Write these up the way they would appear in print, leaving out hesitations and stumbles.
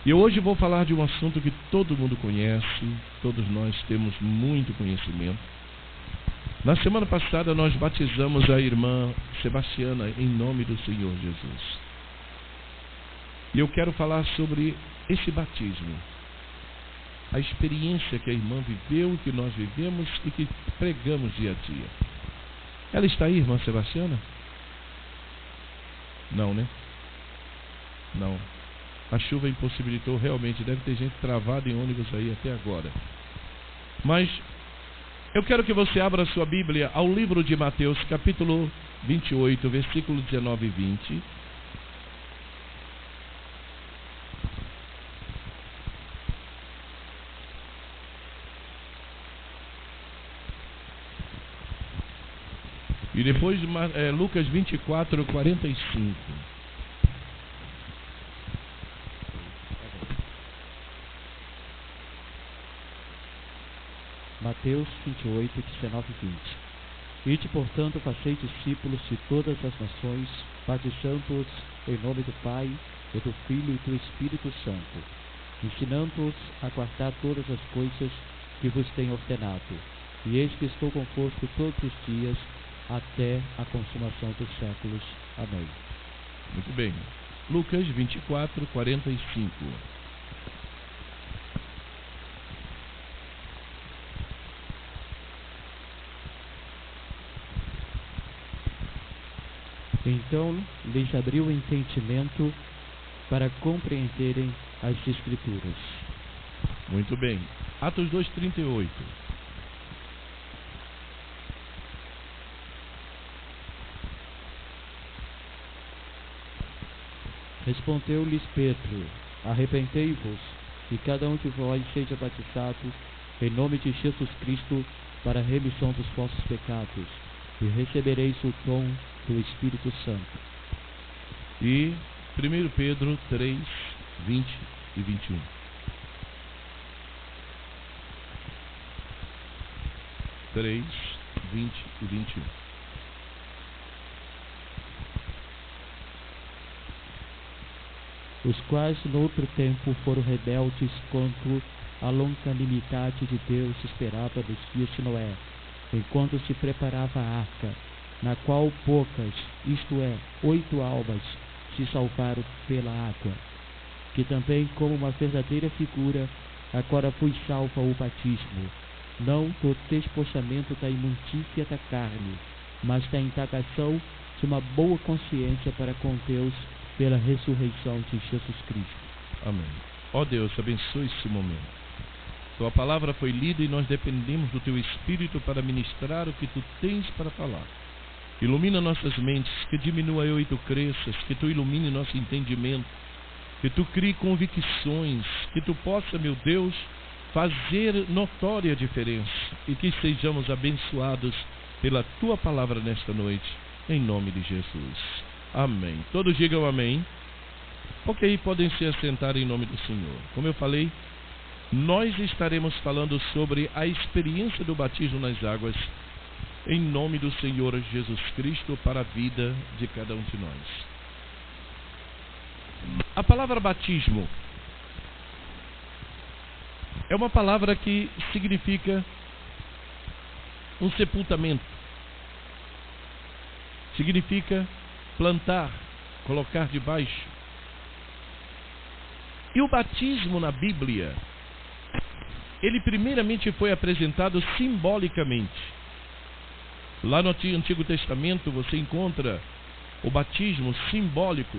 E hoje vou falar de um assunto que todo mundo conhece, todos nós temos muito conhecimento. Na semana passada nós batizamos a irmã Sebastiana em nome do Senhor Jesus. E eu quero falar sobre esse batismo, a experiência que a irmã viveu, que nós vivemos e que pregamos dia a dia. Ela está aí, irmã Sebastiana? Não, né? Não. A chuva impossibilitou realmente, deve ter gente travada em ônibus aí até agora. Mas eu quero que você abra a sua Bíblia ao livro de Mateus, capítulo 28, versículo 19 e 20. E depois Lucas 24, 45. Mateus 28, 19 e 20. Ide, portanto, fazei discípulos de todas as nações, batizando-os em nome do Pai, e do Filho e do Espírito Santo, ensinando-os a guardar todas as coisas que vos tenho ordenado. E eis que estou convosco todos os dias, até a consumação dos séculos. Amém. Muito bem. Lucas 24, 45. Então lhes abriu o entendimento para compreenderem as Escrituras. Muito bem. Atos 2, 38. Respondeu-lhes Pedro: arrependei-vos, e cada um de vós seja batizado em nome de Jesus Cristo para a remissão dos vossos pecados, e recebereis o dom do Espírito Santo. E 1 Pedro 3, 20 e 21. Três, 20 e 21. Os quais noutro tempo foram rebeldes contra a longanimidade de Deus, esperava nos dias de Noé, enquanto se preparava a arca, na qual poucas, isto é, 8 almas, se salvaram pela água, que também, como uma verdadeira figura, agora foi salva o batismo, não do desposamento da imundícia da carne, mas da indagação de uma boa consciência para com Deus, pela ressurreição de Jesus Cristo. Amém. Ó Deus, abençoe esse momento. Tua palavra foi lida e nós dependemos do Teu Espírito para ministrar o que Tu tens para falar. Ilumina nossas mentes, que diminua eu e Tu cresças, que Tu ilumine nosso entendimento, que Tu crie convicções, que Tu possa, meu Deus, fazer notória a diferença e que sejamos abençoados pela Tua palavra nesta noite, em nome de Jesus. Amém. Todos digam amém. Ok, podem se assentar em nome do Senhor. Como eu falei, nós estaremos falando sobre a experiência do batismo nas águas em nome do Senhor Jesus Cristo para a vida de cada um de nós. A palavra batismo é uma palavra que significa um sepultamento. Significa plantar, colocar debaixo. E o batismo na Bíblia, ele primeiramente foi apresentado simbolicamente. Lá no Antigo Testamento você encontra o batismo simbólico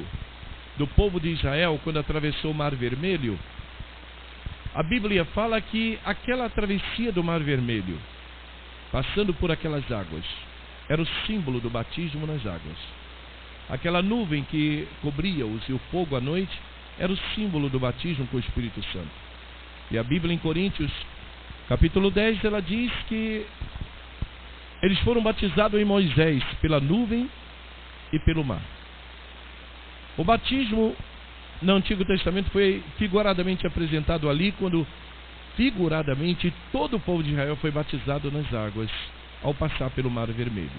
do povo de Israel quando atravessou o Mar Vermelho. A Bíblia fala que aquela travessia do Mar Vermelho, passando por aquelas águas, era o símbolo do batismo nas águas. Aquela nuvem que cobria-os e o fogo à noite era o símbolo do batismo com o Espírito Santo. E a Bíblia em Coríntios, capítulo 10, ela diz que eles foram batizados em Moisés pela nuvem e pelo mar. O batismo no Antigo Testamento foi figuradamente apresentado ali, quando figuradamente todo o povo de Israel foi batizado nas águas ao passar pelo Mar Vermelho.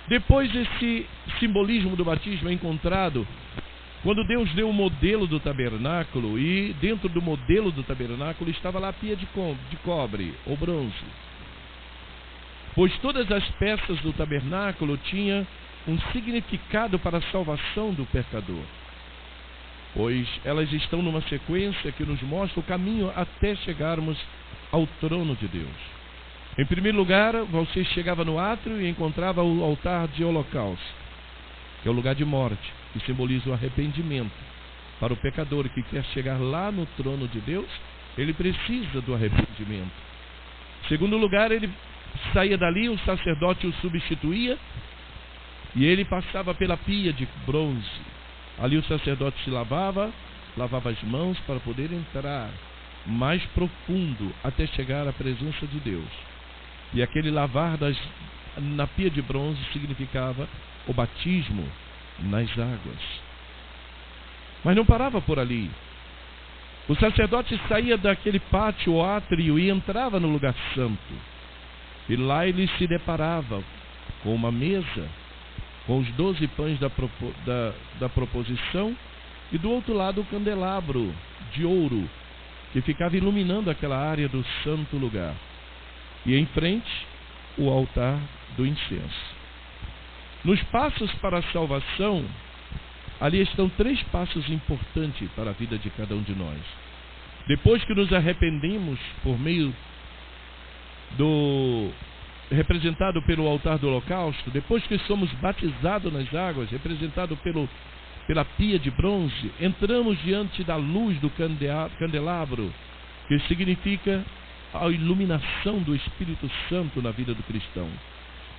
Depois esse simbolismo do batismo é encontrado quando Deus deu o modelo do tabernáculo, e dentro do modelo do tabernáculo estava lá a pia de cobre ou bronze. Pois todas as peças do tabernáculo tinham um significado para a salvação do pecador. Pois elas estão numa sequência que nos mostra o caminho até chegarmos ao trono de Deus. Em primeiro lugar, você chegava no átrio e encontrava o altar de holocausto, que é o lugar de morte, que simboliza o arrependimento. Para o pecador que quer chegar lá no trono de Deus, ele precisa do arrependimento. Em segundo lugar, ele saía dali, o sacerdote o substituía, e ele passava pela pia de bronze. Ali o sacerdote se lavava as mãos para poder entrar mais profundo até chegar à presença de Deus. E aquele lavar na pia de bronze significava o batismo nas águas. Mas não parava por ali. O sacerdote saía daquele pátio ou átrio e entrava no lugar santo. E lá ele se deparava com uma mesa, com os 12 pães da proposição, e do outro lado o candelabro de ouro, que ficava iluminando aquela área do santo lugar. E em frente, o altar do incenso. Nos passos para a salvação, ali estão 3 passos importantes para a vida de cada um de nós. Depois que nos arrependemos por meio representado pelo altar do holocausto, depois que somos batizados nas águas, representado pela pia de bronze, entramos diante da luz do candelabro, que significa a iluminação do Espírito Santo na vida do cristão.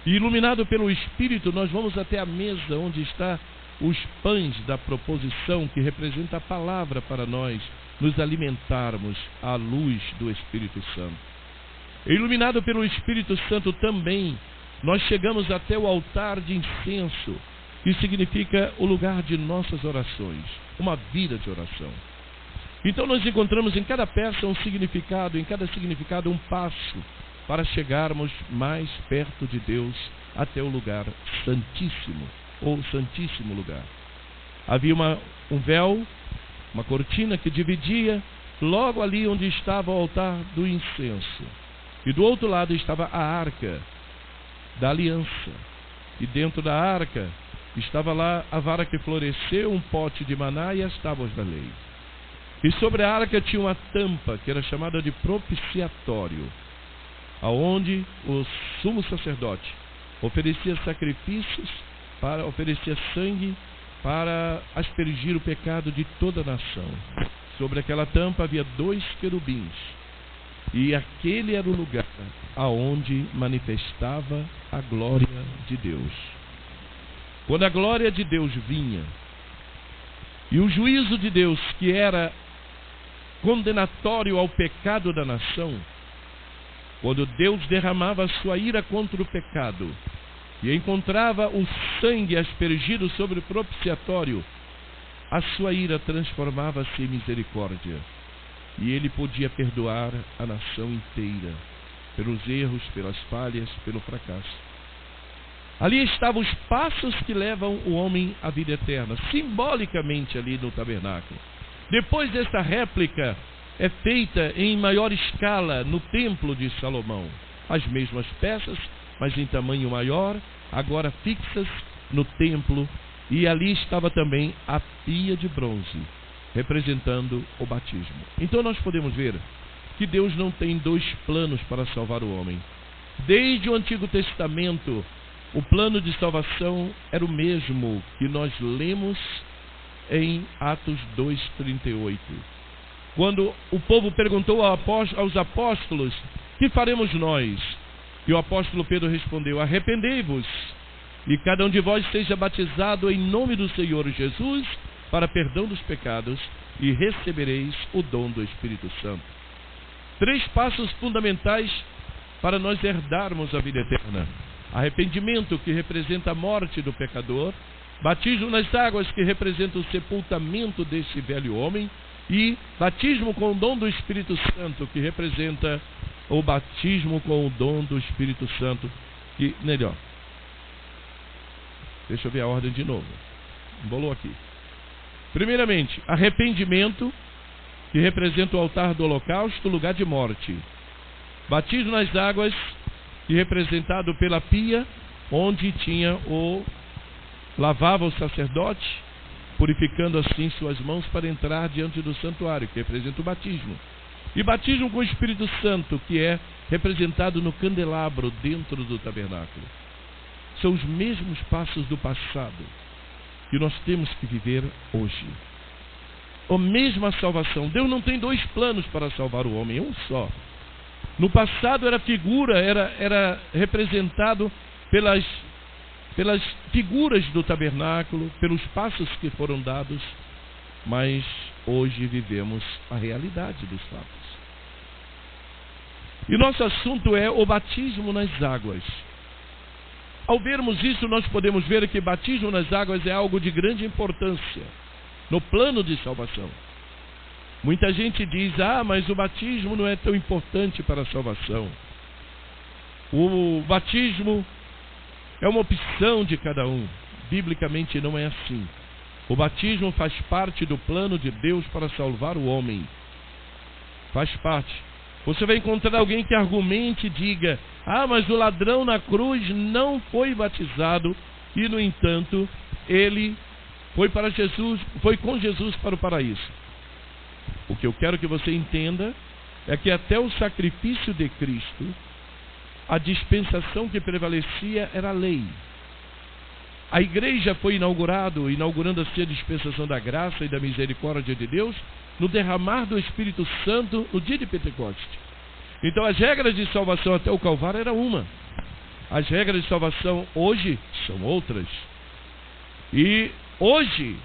E iluminado pelo Espírito, nós vamos até a mesa onde está os pães da proposição, que representa a palavra para nós nos alimentarmos à luz do Espírito Santo. Iluminado pelo Espírito Santo também, nós chegamos até o altar de incenso, que significa o lugar de nossas orações, uma vida de oração. Então nós encontramos em cada peça um significado, em cada significado um passo, para chegarmos mais perto de Deus até o lugar santíssimo, ou santíssimo lugar. Havia um véu, uma cortina que dividia logo ali onde estava o altar do incenso. E do outro lado estava a arca da aliança. E dentro da arca estava lá a vara que floresceu, um pote de maná e as tábuas da lei. E sobre a arca tinha uma tampa que era chamada de propiciatório, aonde o sumo sacerdote oferecia sacrifícios, oferecia sangue para aspergir o pecado de toda a nação. Sobre aquela tampa havia 2 querubins. E aquele era o lugar aonde manifestava a glória de Deus. Quando a glória de Deus vinha, e o juízo de Deus, que era condenatório ao pecado da nação, quando Deus derramava a sua ira contra o pecado, e encontrava o sangue aspergido sobre o propiciatório, a sua ira transformava-se em misericórdia. E ele podia perdoar a nação inteira, pelos erros, pelas falhas, pelo fracasso. Ali estavam os passos que levam o homem à vida eterna, simbolicamente ali no tabernáculo. Depois dessa réplica é feita em maior escala no templo de Salomão. As mesmas peças, mas em tamanho maior, agora fixas no templo. E ali estava também a pia de bronze, representando o batismo. Então nós podemos ver que Deus não tem 2 planos para salvar o homem. Desde o Antigo Testamento, o plano de salvação era o mesmo que nós lemos em Atos 2:38. Quando o povo perguntou aos apóstolos: que faremos nós? E o apóstolo Pedro respondeu: arrependei-vos, e cada um de vós seja batizado em nome do Senhor Jesus, para perdão dos pecados, e recebereis o dom do Espírito Santo. 3 passos fundamentais para nós herdarmos a vida eterna: arrependimento, que representa a morte do pecador; batismo nas águas, que representa o sepultamento desse velho homem; e batismo com o dom do Espírito Santo, que representa o batismo com o dom do Espírito Santo. Que, melhor, deixa eu ver a ordem de novo, embolou aqui. Primeiramente, arrependimento, que representa o altar do holocausto, lugar de morte. Batismo nas águas, que representado pela pia, onde lavava o sacerdote, purificando assim suas mãos para entrar diante do santuário, que representa o batismo. E batismo com o Espírito Santo, que é representado no candelabro dentro do tabernáculo. São os mesmos passos do passado que nós temos que viver hoje. A mesma salvação. Deus não tem dois planos para salvar o homem, é um só. No passado era figura, era representado pelas figuras do tabernáculo, pelos passos que foram dados, mas hoje vivemos a realidade dos fatos. E nosso assunto é o batismo nas águas. Ao vermos isso, nós podemos ver que batismo nas águas é algo de grande importância no plano de salvação. Muita gente diz, mas o batismo não é tão importante para a salvação. O batismo é uma opção de cada um. Biblicamente não é assim. O batismo faz parte do plano de Deus para salvar o homem. Faz parte. Você vai encontrar alguém que argumente e diga, mas o ladrão na cruz não foi batizado e, no entanto, ele foi com Jesus para o paraíso. O que eu quero que você entenda é que até o sacrifício de Cristo, a dispensação que prevalecia era a lei. A igreja foi inaugurando assim a dispensação da graça e da misericórdia de Deus, no derramar do Espírito Santo no dia de Pentecostes. Então as regras de salvação até o Calvário era uma. As regras de salvação hoje são outras. E hoje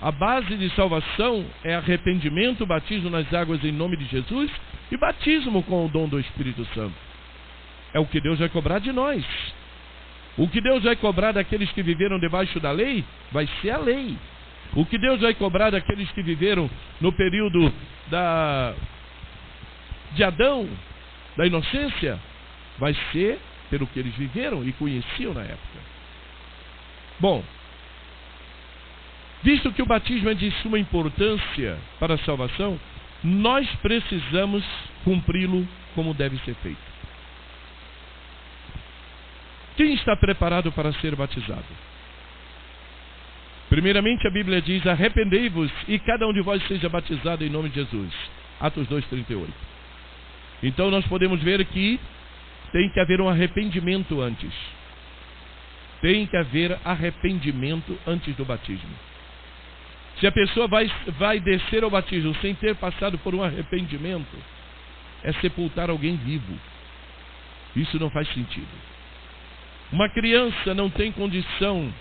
a base de salvação é arrependimento, batismo nas águas em nome de Jesus e batismo com o dom do Espírito Santo. É o que Deus vai cobrar de nós. O que Deus vai cobrar daqueles que viveram debaixo da lei vai ser a lei. O que Deus vai cobrar daqueles que viveram no período de Adão, da inocência, vai ser pelo que eles viveram e conheciam na época. Bom, visto que o batismo é de suma importância para a salvação, nós precisamos cumpri-lo como deve ser feito. Quem está preparado para ser batizado? Primeiramente a Bíblia diz, arrependei-vos e cada um de vós seja batizado em nome de Jesus. Atos 2:38. Então nós podemos ver que tem que haver um arrependimento antes. Tem que haver arrependimento antes do batismo. Se a pessoa vai descer ao batismo sem ter passado por um arrependimento, é sepultar alguém vivo. Isso não faz sentido. Uma criança não tem condição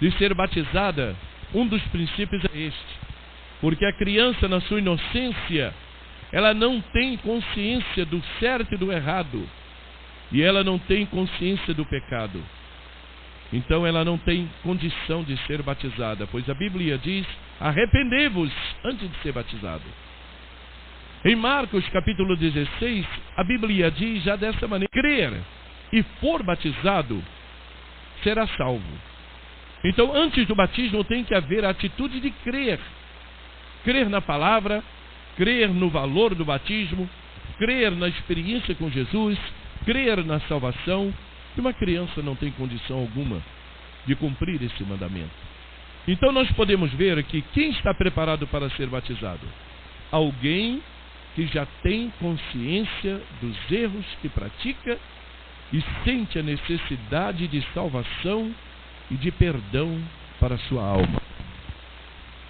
de ser batizada. Um dos princípios é este. Porque a criança, na sua inocência, ela não tem consciência do certo e do errado. E ela não tem consciência do pecado. Então ela não tem condição de ser batizada. Pois a Bíblia diz, arrependei-vos antes de ser batizado. Em Marcos capítulo 16, a Bíblia diz já dessa maneira, crer e for batizado, será salvo. Então, antes do batismo tem que haver a atitude de crer. Crer na palavra, crer no valor do batismo, crer na experiência com Jesus, crer na salvação. E uma criança não tem condição alguma de cumprir esse mandamento. Então nós podemos ver que quem está preparado para ser batizado? Alguém que já tem consciência dos erros que pratica e sente a necessidade de salvação e de perdão para a sua alma.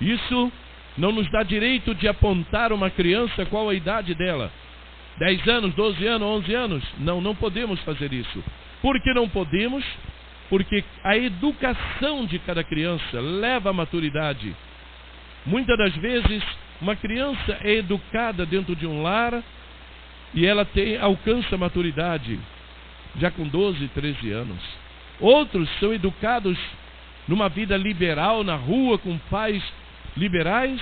Isso não nos dá direito de apontar uma criança qual a idade dela. 10 anos, 12 anos, 11 anos? Não podemos fazer isso. Por que não podemos? Porque a educação de cada criança leva à maturidade. Muitas das vezes, uma criança é educada dentro de um lar e ela alcança a maturidade já com 12, 13 anos. Outros são educados numa vida liberal, na rua, com pais liberais,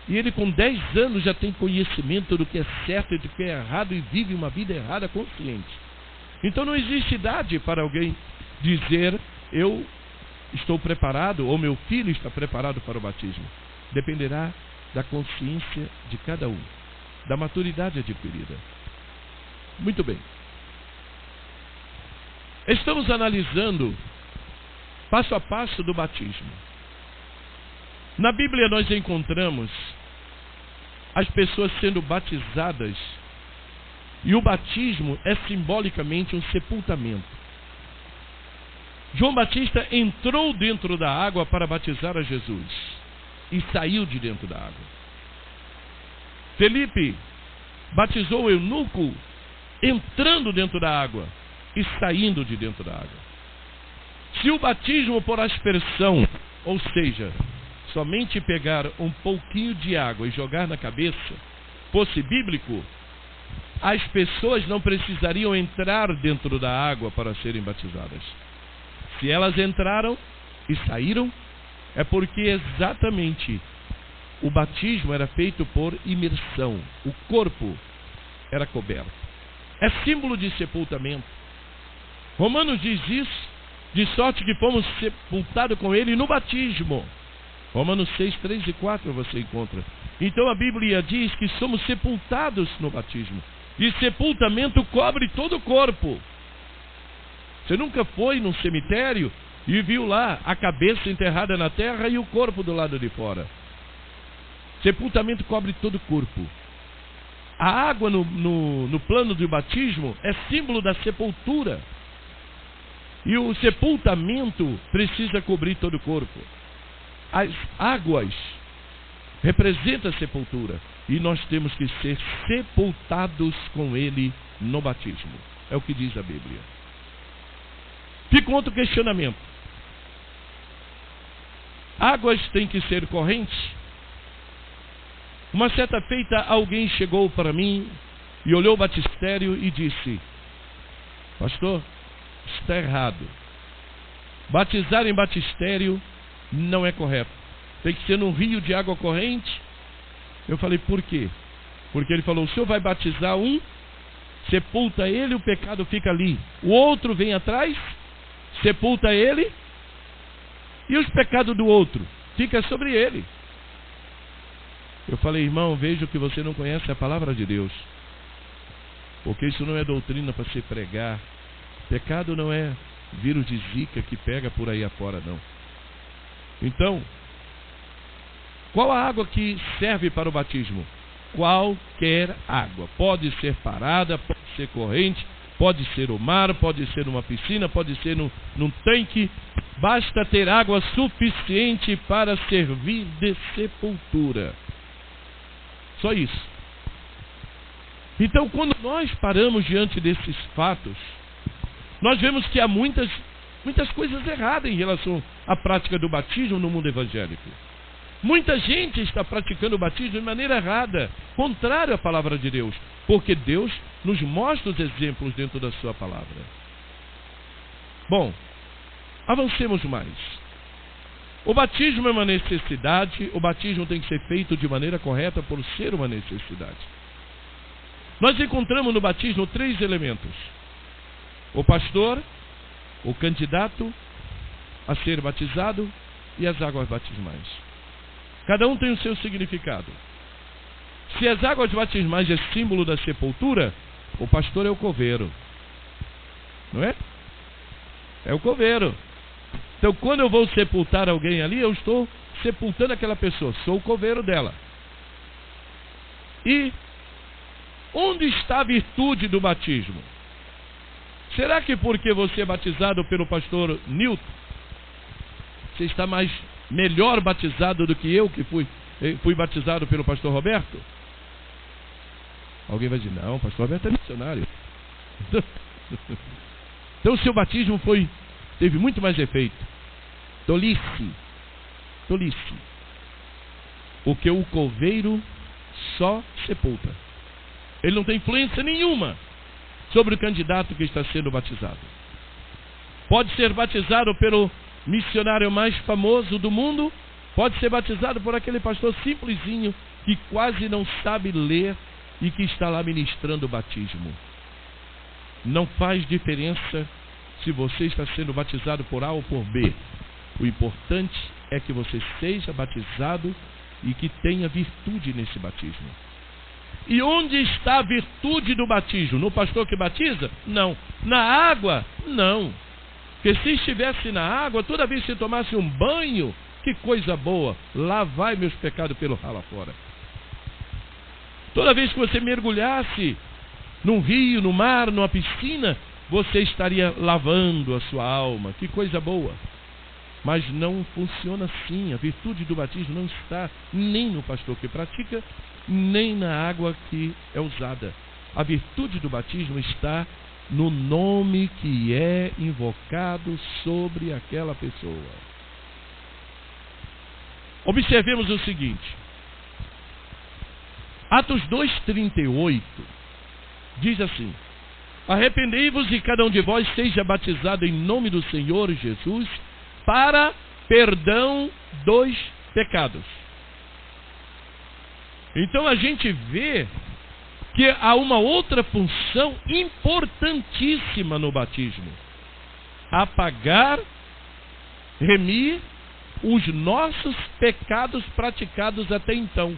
e ele com 10 anos já tem conhecimento do que é certo e do que é errado e vive uma vida errada consciente. Então não existe idade para alguém dizer, eu estou preparado, ou meu filho está preparado para o batismo. dependerá da consciência de cada um, da maturidade adquirida. Muito bem. Estamos analisando passo a passo do batismo. Na Bíblia nós encontramos as pessoas sendo batizadas, e o batismo é simbolicamente um sepultamento. João Batista entrou dentro da água para batizar a Jesus e saiu de dentro da água. Felipe batizou o eunuco entrando dentro da água e saindo de dentro da água. Se o batismo por aspersão, ou seja, somente pegar um pouquinho de água e jogar na cabeça, fosse bíblico, as pessoas não precisariam entrar dentro da água para serem batizadas. Se elas entraram e saíram, é porque exatamente o batismo era feito por imersão. O corpo era coberto. É símbolo de sepultamento. Romanos diz isso, de sorte que fomos sepultados com ele no batismo. Romanos 6, 3 e 4 você encontra. Então a Bíblia diz que somos sepultados no batismo. E sepultamento cobre todo o corpo. Você nunca foi num cemitério e viu lá a cabeça enterrada na terra e o corpo do lado de fora? Sepultamento cobre todo o corpo. A água no plano do batismo é símbolo da sepultura. E o sepultamento precisa cobrir todo o corpo. As águas representam a sepultura. E nós temos que ser sepultados com ele no batismo. É o que diz a Bíblia. Fica outro questionamento. Águas têm que ser correntes? Uma certa feita alguém chegou para mim e olhou o batistério e disse: pastor, está errado. Batizar em batistério não é correto. Tem que ser num rio de água corrente. Eu falei, por quê? Porque ele falou, o senhor vai batizar um, sepulta ele, o pecado fica ali. O outro vem atrás, sepulta ele, e os pecados do outro fica sobre ele. Eu falei, irmão, vejo que você não conhece a palavra de Deus. Porque isso não é doutrina para se pregar. Pecado não é vírus de zika que pega por aí afora, não. Então, qual a água que serve para o batismo? Qualquer água. Pode ser parada, pode ser corrente, pode ser o mar, pode ser uma piscina, pode ser num tanque. Basta ter água suficiente para servir de sepultura. Só isso. Então, quando nós paramos diante desses fatos, nós vemos que há muitas coisas erradas em relação à prática do batismo no mundo evangélico. Muita gente está praticando o batismo de maneira errada, contrária à palavra de Deus, porque Deus nos mostra os exemplos dentro da sua palavra. Bom, avancemos mais. O batismo é uma necessidade, o batismo tem que ser feito de maneira correta por ser uma necessidade. Nós encontramos no batismo 3 elementos: o pastor, o candidato a ser batizado e as águas batismais. Cada um tem o seu significado. Se as águas batismais é símbolo da sepultura, o pastor é o coveiro. Não é? É o coveiro. Então, quando eu vou sepultar alguém ali, eu estou sepultando aquela pessoa. Sou o coveiro dela. E onde está a virtude do batismo? Será que porque você é batizado pelo pastor Newton, você está melhor batizado do que eu, que fui batizado pelo pastor Roberto? Alguém vai dizer, não, o pastor Roberto é missionário. Então o seu batismo teve muito mais efeito. Tolice. Porque o coveiro só sepulta. Ele não tem influência nenhuma sobre o candidato que está sendo batizado. Pode ser batizado pelo missionário mais famoso do mundo, pode ser batizado por aquele pastor simplesinho que quase não sabe ler e que está lá ministrando o batismo. Não faz diferença se você está sendo batizado por A ou por B. O importante é que você seja batizado e que tenha virtude nesse batismo. E onde está a virtude do batismo? No pastor que batiza? Não. Na água? Não. Porque se estivesse na água, toda vez que você tomasse um banho, que coisa boa, lá vai meus pecados pelo ralo fora. Toda vez que você mergulhasse num rio, no mar, numa piscina, você estaria lavando a sua alma, que coisa boa. Mas não funciona assim. A virtude do batismo não está nem no pastor que pratica, nem na água que é usada. A virtude do batismo está no nome que é invocado sobre aquela pessoa. Observemos o seguinte. Atos 2:38 diz assim: arrependei-vos e cada um de vós seja batizado em nome do Senhor Jesus para perdão dos pecados. Então a gente vê que há uma outra função importantíssima no batismo: apagar, remir os nossos pecados praticados até então.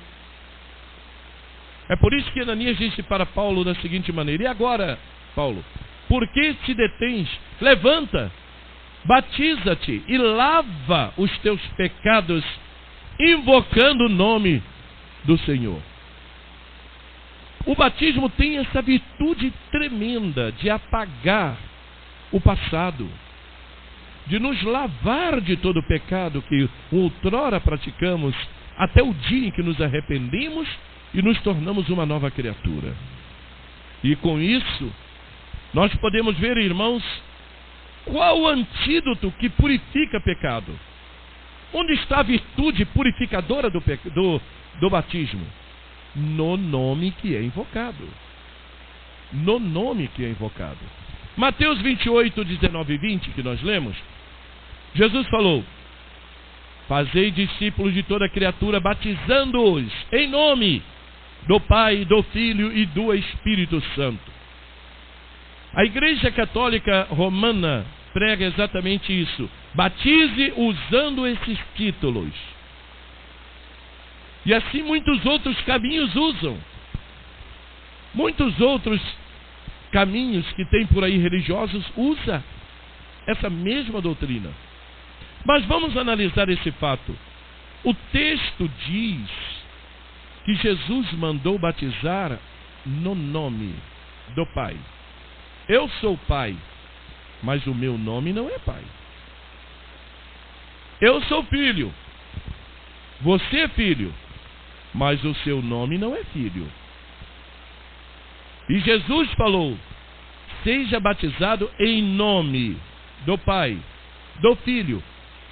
É por isso que Ananias disse para Paulo da seguinte maneira: e agora, Paulo, por que te detens? Levanta, batiza-te e lava os teus pecados, invocando o nome do Senhor. O batismo tem essa virtude tremenda de apagar o passado, de nos lavar de todo o pecado que outrora praticamos, até o dia em que nos arrependemos e nos tornamos uma nova criatura. E com isso, nós podemos ver, irmãos, qual o antídoto que purifica pecado. Onde está a virtude purificadora do batismo? No nome que é invocado. No nome que é invocado. Mateus 28, 19 e 20, que nós lemos, Jesus falou: fazei discípulos de toda criatura, batizando-os em nome do Pai, do Filho e do Espírito Santo. A Igreja Católica Romana prega exatamente isso: batize usando esses títulos. E assim muitos outros caminhos usam. Muitos outros caminhos que tem por aí religiosos usa essa mesma doutrina. Mas vamos analisar esse fato. O texto diz que Jesus mandou batizar no nome do Pai. Eu sou Pai, mas o meu nome não é Pai. Eu sou filho, você é filho, mas o seu nome não é filho. E Jesus falou: seja batizado em nome do Pai, do Filho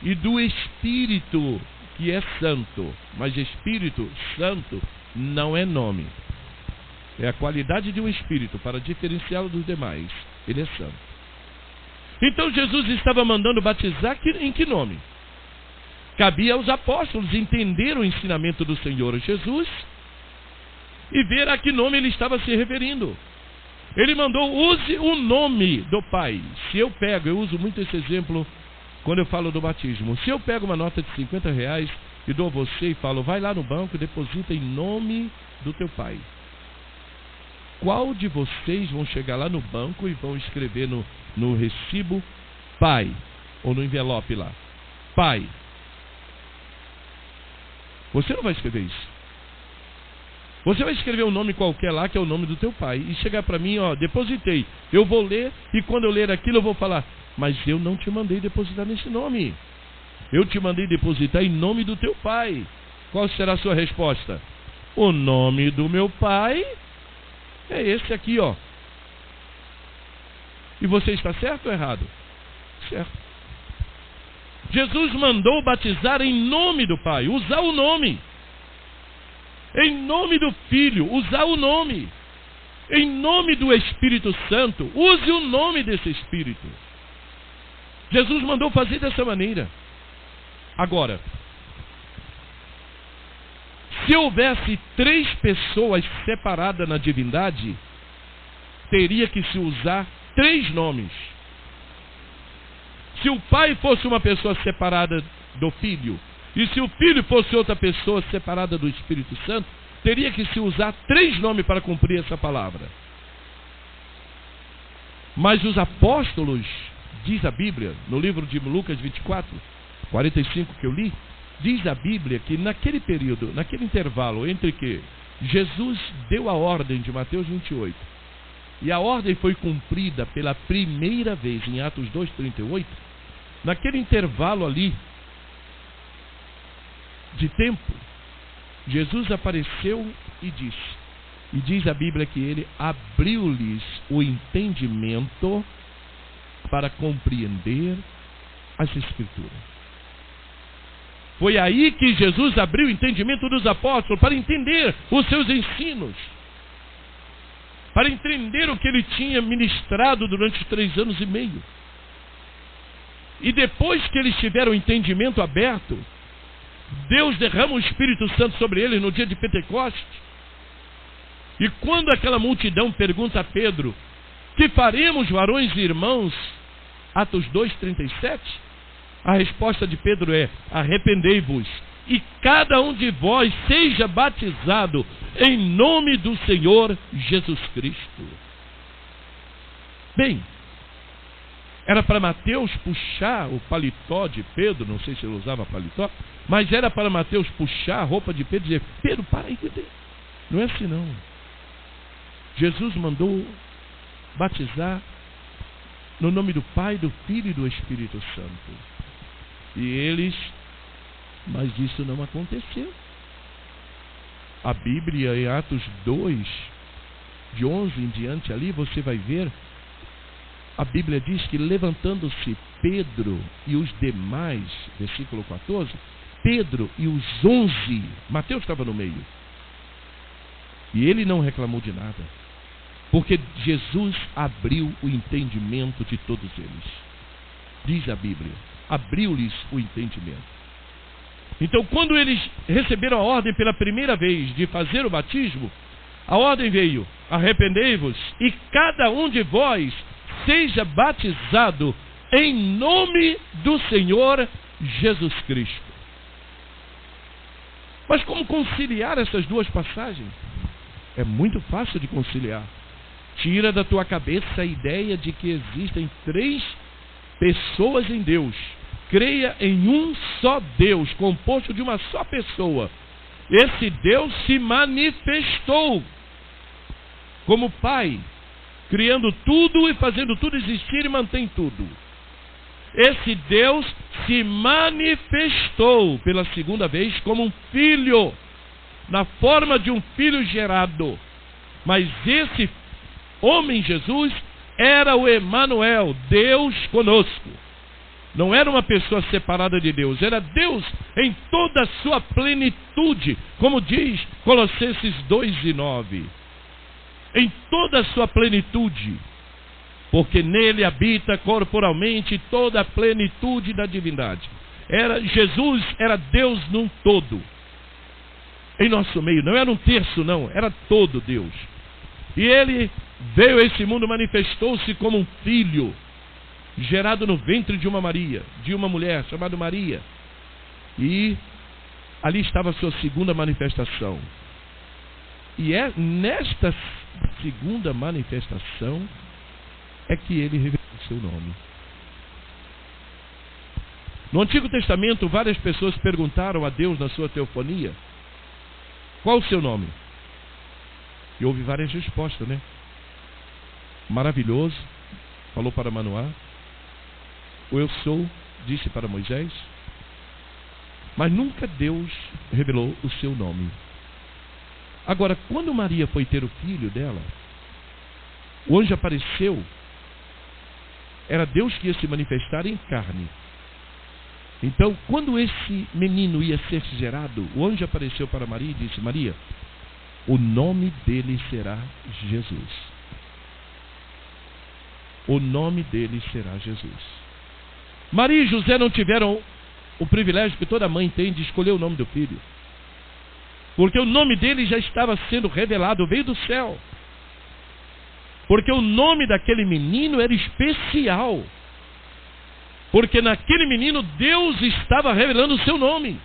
e do Espírito, que é santo. Mas Espírito Santo não é nome. É a qualidade de um Espírito, para diferenciá-lo dos demais. Ele é santo. Então Jesus estava mandando batizar em que nome? Cabia aos apóstolos entender o ensinamento do Senhor Jesus e ver a que nome ele estava se referindo. Ele mandou: use o nome do Pai. Se eu pego, eu uso muito esse exemplo quando eu falo do batismo. Se eu pego uma nota de R$50 e dou a você e falo: vai lá no banco e deposita em nome do teu pai. Qual de vocês vão chegar lá no banco e vão escrever no recibo Pai? Ou no envelope lá, Pai? Você não vai escrever isso. Você vai escrever um nome qualquer lá, que é o nome do teu pai, e chegar para mim: ó, depositei. Eu vou ler, e quando eu ler aquilo eu vou falar: mas eu não te mandei depositar nesse nome. Eu te mandei depositar em nome do teu pai. Qual será a sua resposta? O nome do meu pai é esse aqui, ó. E você está certo ou errado? Certo. Jesus mandou batizar em nome do Pai, usar o nome. Em nome do Filho, usar o nome. Em nome do Espírito Santo, use o nome desse Espírito. Jesus mandou fazer dessa maneira. Agora, se houvesse 3 pessoas separadas na divindade, teria que se usar 3 nomes. Se o Pai fosse uma pessoa separada do Filho, E se o Filho fosse outra pessoa separada do Espírito Santo, teria que se usar 3 nomes para cumprir essa palavra. Mas os apóstolos, diz a Bíblia, no livro de Lucas 24, 45 que eu li, diz a Bíblia que naquele período, naquele intervalo entre que Jesus deu a ordem de Mateus 28, e a ordem foi cumprida pela primeira vez em Atos 2:38, naquele intervalo ali de tempo, Jesus apareceu e disse, e diz a Bíblia que ele abriu-lhes o entendimento para compreender as Escrituras. Foi aí que Jesus abriu o entendimento dos apóstolos para entender os seus ensinos, para entender o que ele tinha ministrado durante 3 anos e meio. E depois que eles tiveram o entendimento aberto, Deus derrama o Espírito Santo sobre eles no dia de Pentecostes. E quando aquela multidão pergunta a Pedro, que faremos, varões e irmãos? Atos 2:37, a resposta de Pedro é, arrependei-vos, e cada um de vós seja batizado em nome do Senhor Jesus Cristo. Bem, era para Mateus puxar o paletó de Pedro, não sei se ele usava paletó, mas era para Mateus puxar a roupa de Pedro e dizer, Pedro, para aí, não é assim não. Jesus mandou batizar no nome do Pai, do Filho e do Espírito Santo. E eles, mas isso não aconteceu. A Bíblia, em Atos 2, de 11 em diante ali, você vai ver, a Bíblia diz que levantando-se Pedro e os demais, versículo 14, Pedro e os 11, Mateus estava no meio, e ele não reclamou de nada, porque Jesus abriu o entendimento de todos eles. Diz a Bíblia, abriu-lhes o entendimento. Então, quando eles receberam a ordem pela primeira vez de fazer o batismo, a ordem veio, arrependei-vos, e cada um de vós seja batizado em nome do Senhor Jesus Cristo. Mas como conciliar essas duas passagens? É muito fácil de conciliar. Tira da tua cabeça a ideia de que existem 3 pessoas em Deus. Creia em um só Deus, composto de uma só pessoa. Esse Deus se manifestou como Pai, criando tudo e fazendo tudo existir e mantém tudo. Esse Deus se manifestou pela segunda vez como um filho, na forma de um filho gerado. Mas esse homem Jesus era o Emanuel, Deus conosco. Não era uma pessoa separada de Deus, era Deus em toda a sua plenitude, como diz Colossenses 2:9. Em toda a sua plenitude, porque nele habita corporalmente toda a plenitude da divindade. Jesus era Deus num todo, em nosso meio, não era um terço não, era todo Deus. E ele veio a esse mundo, manifestou-se como um filho, gerado no ventre de uma mulher chamada Maria. E ali estava a sua segunda manifestação. E é nesta segunda manifestação é que ele revelou o seu nome. No Antigo Testamento, várias pessoas perguntaram a Deus na sua teofonia, qual o seu nome? E houve várias respostas, né? Maravilhoso, falou para Manoá. O Eu Sou, disse para Moisés. Mas nunca Deus revelou o seu nome. Agora, quando Maria foi ter o filho dela, o anjo apareceu. Era Deus que ia se manifestar em carne. Então, quando esse menino ia ser gerado, o anjo apareceu para Maria e disse, Maria, o nome dele será Jesus. O nome dele será Jesus. Maria e José não tiveram o privilégio que toda mãe tem de escolher o nome do filho, porque o nome dele já estava sendo revelado, veio do céu. Porque o nome daquele menino era especial, porque naquele menino Deus estava revelando o seu nome.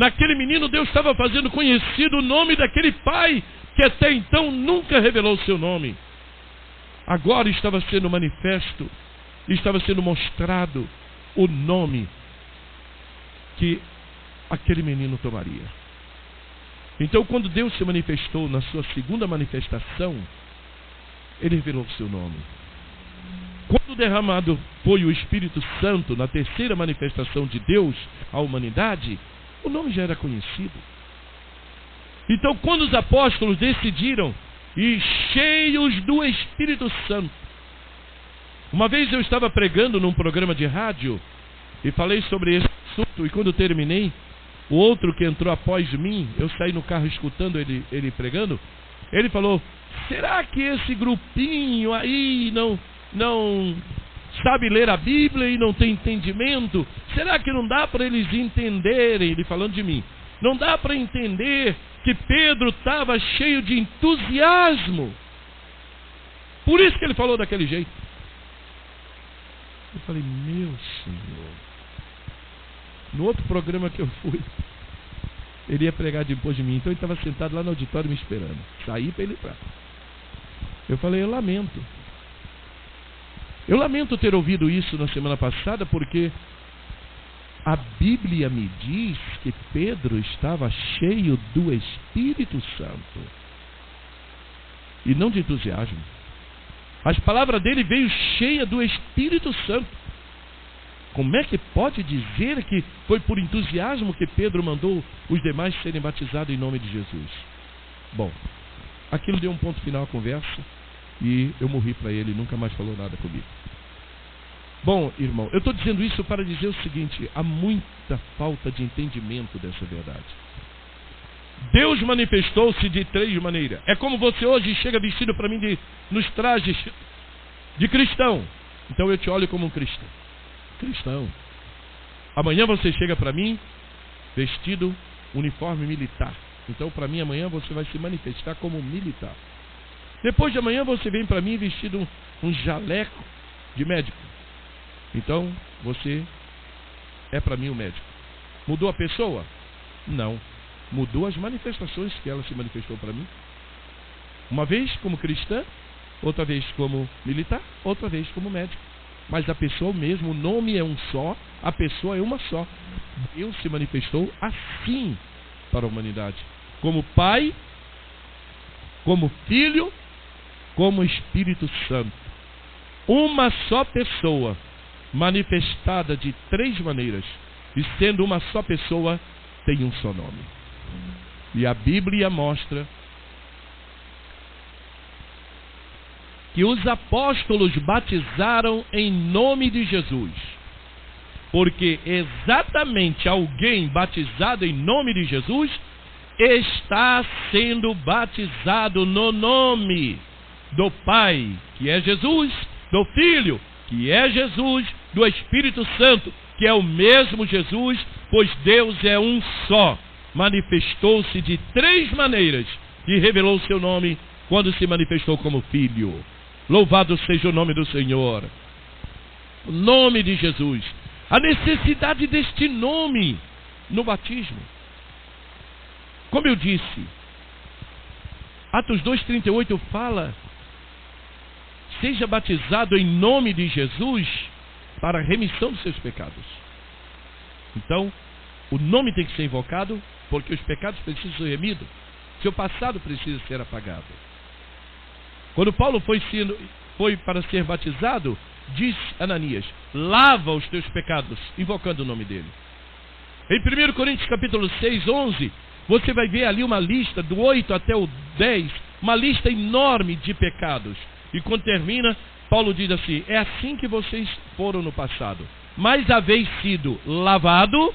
Naquele menino, Deus estava fazendo conhecido o nome daquele pai que até então nunca revelou o seu nome. Agora estava sendo manifesto, estava sendo mostrado o nome que aquele menino tomaria. Então, quando Deus se manifestou na sua segunda manifestação, Ele revelou o seu nome. Quando derramado foi o Espírito Santo na terceira manifestação de Deus à humanidade, o nome já era conhecido. Então, quando os apóstolos decidiram, e cheios do Espírito Santo, uma vez eu estava pregando num programa de rádio e falei sobre esse assunto, e quando eu terminei, o outro que entrou após mim, eu saí no carro escutando ele pregando, ele falou: será que esse grupinho aí não sabe ler a Bíblia e não tem entendimento? Será que não dá para eles entenderem? Ele falando de mim. Não dá para entender que Pedro estava cheio de entusiasmo. Por isso que ele falou daquele jeito. Eu falei: meu Senhor. No outro programa que eu fui, ele ia pregar depois de mim. Então ele estava sentado lá no auditório me esperando. Saí para ele entrar. Eu falei: eu lamento. Eu lamento ter ouvido isso na semana passada, porque a Bíblia me diz que Pedro estava cheio do Espírito Santo. E não de entusiasmo. As palavras dele veio cheia do Espírito Santo. Como é que pode dizer que foi por entusiasmo que Pedro mandou os demais serem batizados em nome de Jesus? Bom, aquilo deu um ponto final à conversa e eu morri para ele, nunca mais falou nada comigo. Bom, irmão, eu estou dizendo isso para dizer o seguinte: há muita falta de entendimento dessa verdade. Deus manifestou-se de três maneiras. É como você hoje chega vestido para mim nos trajes de cristão. Então eu te olho como um cristão. Amanhã você chega para mim vestido uniforme militar. Então para mim amanhã você vai se manifestar como militar. Depois de amanhã você vem para mim vestido um jaleco de médico. Então você é para mim um médico. Mudou a pessoa? Não. Mudou as manifestações que ela se manifestou para mim. Uma vez como cristã, outra vez como militar, outra vez como médico. Mas a pessoa mesmo, o nome é um só, a pessoa é uma só. Deus se manifestou assim para a humanidade: como Pai, como Filho, como Espírito Santo. Uma só pessoa, manifestada de três maneiras, e sendo uma só pessoa, tem um só nome. E a Bíblia mostra que os apóstolos batizaram em nome de Jesus, porque exatamente alguém batizado em nome de Jesus está sendo batizado no nome do Pai, que é Jesus, do Filho, que é Jesus, do Espírito Santo, que é o mesmo Jesus, pois Deus é um só. Manifestou-se de três maneiras e revelou o seu nome quando se manifestou como Filho. Louvado seja o nome do Senhor. O nome de Jesus. A necessidade deste nome no batismo. Como eu disse, Atos 2,38 fala: seja batizado em nome de Jesus para a remissão dos seus pecados. Então, o nome tem que ser invocado, porque os pecados precisam ser remidos. Seu passado precisa ser apagado. Quando Paulo foi para ser batizado, diz Ananias: lava os teus pecados, invocando o nome dele. Em 1 Coríntios capítulo 6, 11, você vai ver ali uma lista, do 8 até o 10, uma lista enorme de pecados. E quando termina, Paulo diz assim: é assim que vocês foram no passado, mas haveis sido lavado,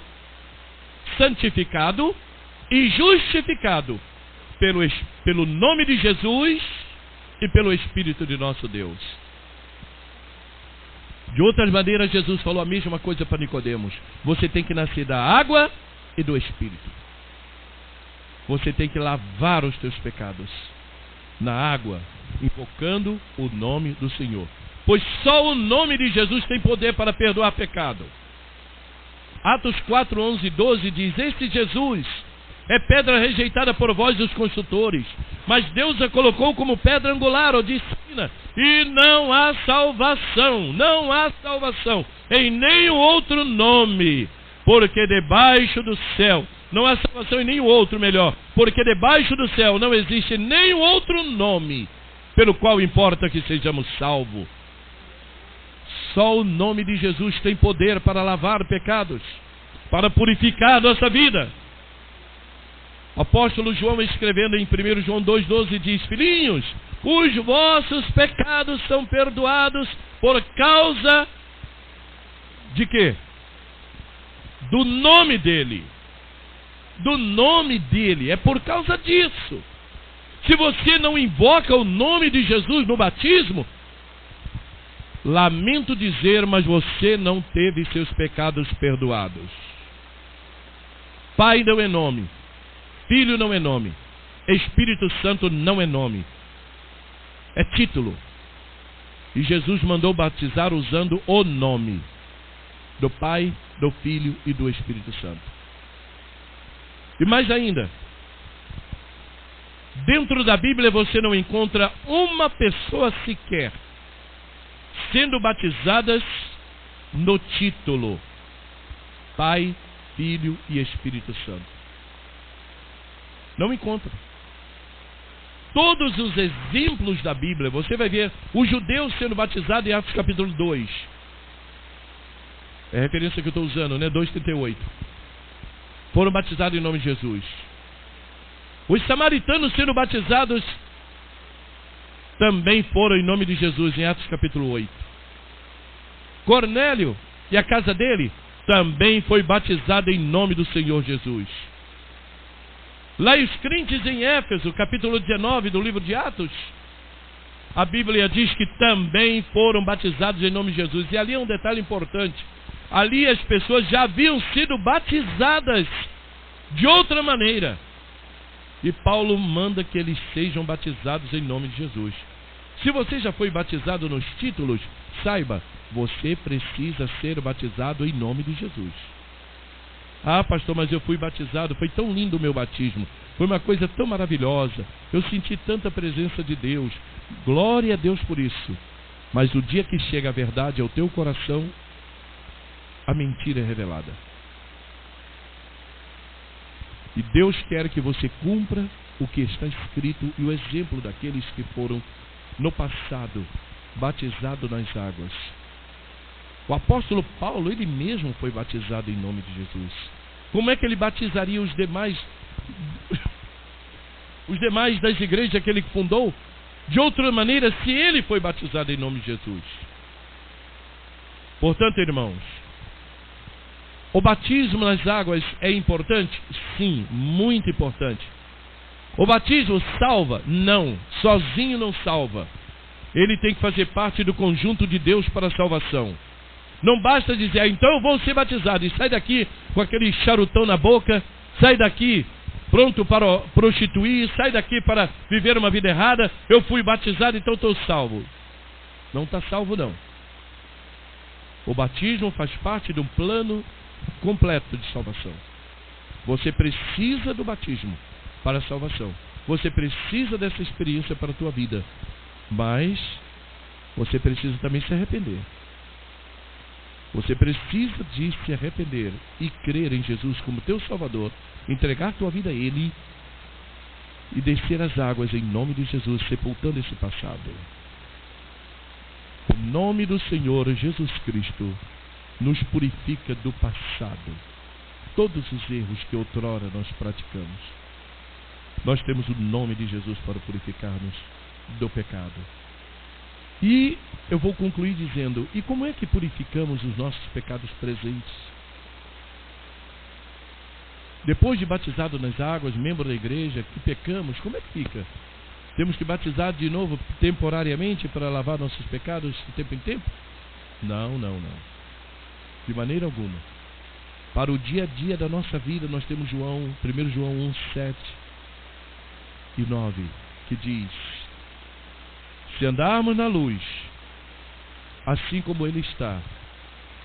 santificado e justificado pelo nome de Jesus e pelo Espírito de nosso Deus. De outras maneiras, Jesus falou a mesma coisa para Nicodemos: você tem que nascer da água e do Espírito. Você tem que lavar os teus pecados na água, invocando o nome do Senhor, pois só o nome de Jesus tem poder para perdoar pecado. Atos 4, 11 e 12 diz: este Jesus é pedra rejeitada por vós os construtores, mas Deus a colocou como pedra angular ou de esquina, e não há salvação em nenhum outro nome, porque debaixo do céu, não há salvação em nenhum outro, porque debaixo do céu não existe nenhum outro nome pelo qual importa que sejamos salvos. Só o nome de Jesus tem poder para lavar pecados, para purificar nossa vida. O apóstolo João, escrevendo em 1 João 2,12, diz: filhinhos, os vossos pecados são perdoados por causa de quê? Do nome dele. Do nome dele, é por causa disso. Se você não invoca o nome de Jesus no batismo, lamento dizer, mas você não teve seus pecados perdoados. Pai não é nome, Filho não é nome, Espírito Santo não é nome, é título. E Jesus mandou batizar usando o nome do Pai, do Filho e do Espírito Santo. E mais ainda, dentro da Bíblia você não encontra uma pessoa sequer sendo batizadas no título Pai, Filho e Espírito Santo. Não encontra. Todos os exemplos da Bíblia, você vai ver os judeus sendo batizados em Atos capítulo 2. É a referência que eu estou usando, né? 2,38. Foram batizados em nome de Jesus. Os samaritanos sendo batizados também foram em nome de Jesus, em Atos capítulo 8. Cornélio e a casa dele também foi batizada em nome do Senhor Jesus. Lá os crentes em Éfeso, capítulo 19 do livro de Atos, a Bíblia diz que também foram batizados em nome de Jesus. E ali é um detalhe importante. Ali as pessoas já haviam sido batizadas de outra maneira. E Paulo manda que eles sejam batizados em nome de Jesus. Se você já foi batizado nos títulos, saiba, você precisa ser batizado em nome de Jesus. Ah, pastor, mas eu fui batizado, foi tão lindo o meu batismo, foi uma coisa tão maravilhosa, eu senti tanta presença de Deus, glória a Deus por isso. Mas o dia que chega a verdade ao teu coração, a mentira é revelada. E Deus quer que você cumpra o que está escrito e o exemplo daqueles que foram no passado batizados nas águas. O apóstolo Paulo, ele mesmo foi batizado em nome de Jesus. Como é que ele batizaria os demais das igrejas que ele fundou? De outra maneira, se ele foi batizado em nome de Jesus. Portanto, irmãos, o batismo nas águas é importante? Sim, muito importante. O batismo salva? Não, sozinho não salva. Ele tem que fazer parte do conjunto de Deus para a salvação. Não basta dizer, então eu vou ser batizado, e sai daqui com aquele charutão na boca, sai daqui pronto para prostituir, sai daqui para viver uma vida errada, eu fui batizado, então estou salvo. Não está salvo não. O batismo faz parte de um plano completo de salvação. Você precisa do batismo para a salvação. Você precisa dessa experiência para a tua vida. Mas você precisa também se arrepender. Você precisa de se arrepender e crer em Jesus como teu Salvador, entregar tua vida a Ele e descer as águas em nome de Jesus, sepultando esse passado. O nome do Senhor Jesus Cristo nos purifica do passado. Todos os erros que outrora nós praticamos, nós temos o nome de Jesus para purificar-nos do pecado. E eu vou concluir dizendo, e como é que purificamos os nossos pecados presentes? Depois de batizado nas águas, membro da igreja, que pecamos, como é que fica? Temos que batizar de novo temporariamente para lavar nossos pecados de tempo em tempo? Não. De maneira alguma. Para o dia a dia da nossa vida, nós temos 1 João 1, 7 e 9, que diz: se andarmos na luz, assim como Ele está,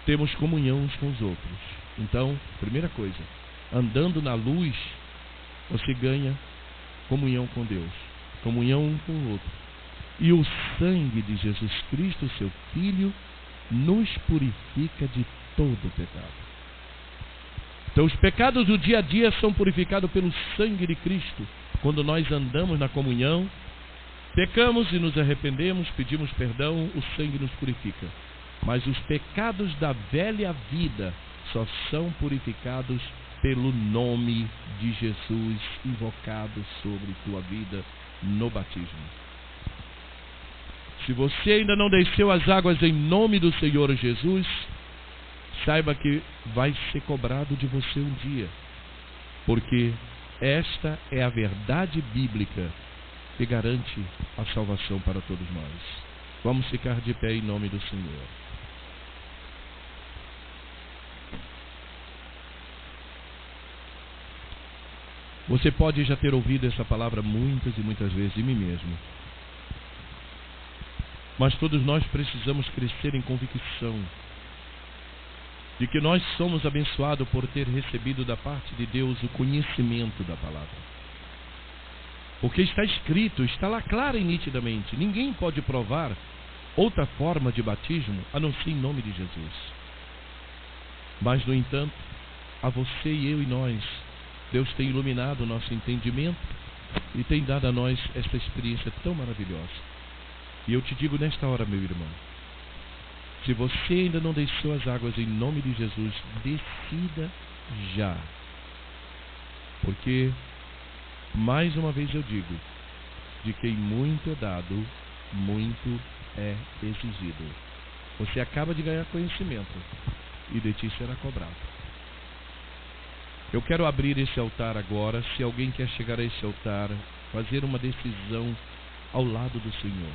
temos comunhão uns com os outros. Então, primeira coisa, andando na luz, você ganha comunhão com Deus, comunhão um com o outro. E o sangue de Jesus Cristo, seu Filho, nos purifica de todo pecado. Então os pecados do dia a dia são purificados pelo sangue de Cristo. Quando nós andamos na comunhão, pecamos e nos arrependemos, pedimos perdão, o sangue nos purifica. Mas os pecados da velha vida só são purificados pelo nome de Jesus invocado sobre tua vida no batismo. Se você ainda não desceu as águas em nome do Senhor Jesus, saiba que vai ser cobrado de você um dia, porque esta é a verdade bíblica que garante a salvação para todos nós. Vamos ficar de pé em nome do Senhor. Você pode já ter ouvido essa palavra muitas e muitas vezes de mim mesmo, mas todos nós precisamos crescer em convicção de que nós somos abençoados por ter recebido da parte de Deus o conhecimento da palavra. Porque está escrito, está lá clara e nitidamente, ninguém pode provar outra forma de batismo a não ser em nome de Jesus. Mas, no entanto, a você e eu e nós, Deus tem iluminado o nosso entendimento e tem dado a nós esta experiência tão maravilhosa. E eu te digo nesta hora, meu irmão, se você ainda não desceu as águas em nome de Jesus, decida já. Porque, mais uma vez eu digo, de quem muito é dado, muito é exigido. Você acaba de ganhar conhecimento e de ti será cobrado. Eu quero abrir esse altar agora. Se alguém quer chegar a esse altar, fazer uma decisão ao lado do Senhor.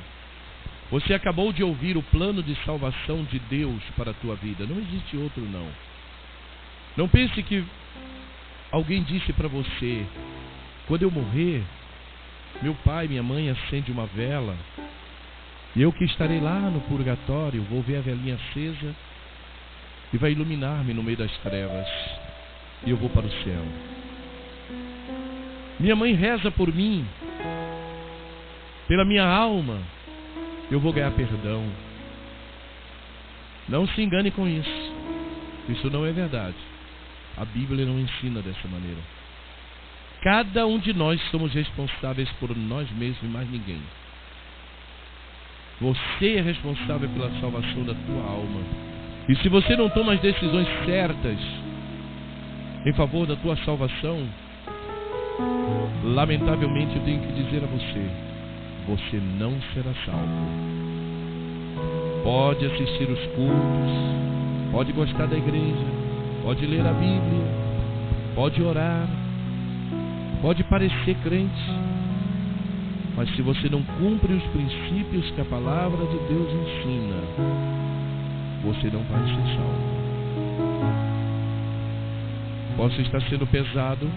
Você acabou de ouvir o plano de salvação de Deus para a tua vida. Não existe outro, não. Não pense que alguém disse para você: quando eu morrer, meu pai e minha mãe acendem uma vela, e eu que estarei lá no purgatório, vou ver a velinha acesa e vai iluminar-me no meio das trevas, e eu vou para o céu. Minha mãe reza por mim, pela minha alma, eu vou ganhar perdão. Não se engane com isso. Isso não é verdade. A Bíblia não ensina dessa maneira. Cada um de nós somos responsáveis por nós mesmos e mais ninguém. Você é responsável pela salvação da tua alma. E se você não toma as decisões certas em favor da tua salvação, lamentavelmente eu tenho que dizer a você: você não será salvo. Pode assistir os cultos, pode gostar da igreja, pode ler a Bíblia, pode orar, pode parecer crente, mas se você não cumpre os princípios que a palavra de Deus ensina, você não vai ser salvo. Posso estar sendo pesado,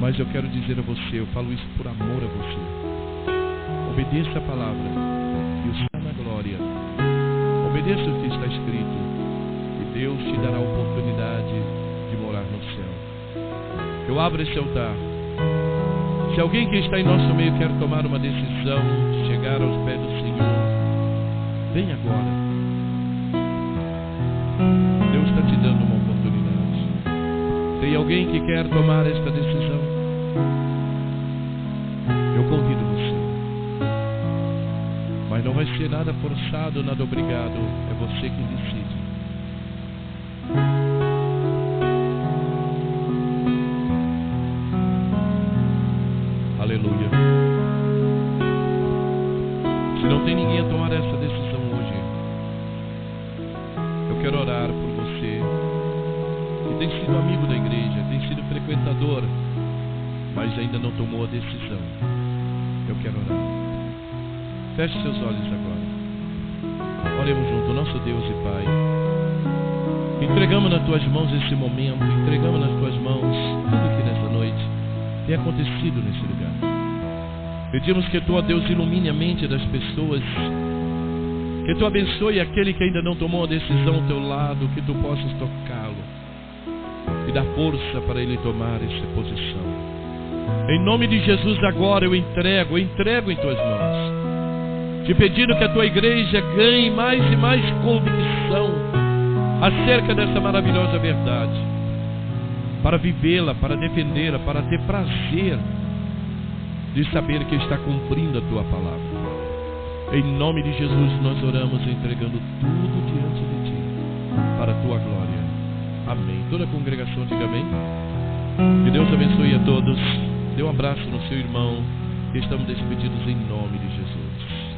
mas eu quero dizer a você, eu falo isso por amor a você. Obedeça a palavra e o céu na glória. Obedeça o que está escrito e Deus te dará a oportunidade de morar no céu. Eu abro esse altar. Se alguém que está em nosso meio quer tomar uma decisão, chegar aos pés do Senhor, vem agora. Deus está te dando uma oportunidade. Tem alguém que quer tomar esta decisão? Eu convido você. Mas não vai ser nada forçado, nada obrigado. É você que decide. Aleluia. Se não tem ninguém a tomar essa decisão hoje, eu quero orar por você que tem sido amigo da igreja, tem sido frequentador, mas ainda não tomou a decisão. Eu quero orar. Feche seus olhos agora. Oremos junto. Nosso Deus e Pai, entregamos nas tuas mãos esse momento, entregamos nas tuas mãos tudo que nessa noite tem acontecido nesse lugar. Pedimos que tu, ó Deus, ilumine a mente das pessoas Que tu abençoe aquele que ainda não tomou a decisão ao teu lado, que tu possas tocá-lo e dar força para ele tomar essa posição. Em nome de Jesus, agora eu entrego em tuas mãos, te pedindo que a tua igreja ganhe mais e mais convicção acerca dessa maravilhosa verdade, para vivê-la, para defendê-la, para ter prazer de saber que está cumprindo a tua palavra. Em nome de Jesus nós oramos, entregando tudo diante de ti, para a tua glória. Amém. Toda a congregação diga amém. Que Deus abençoe a todos. Dê um abraço no seu irmão. Estamos despedidos em nome de Jesus.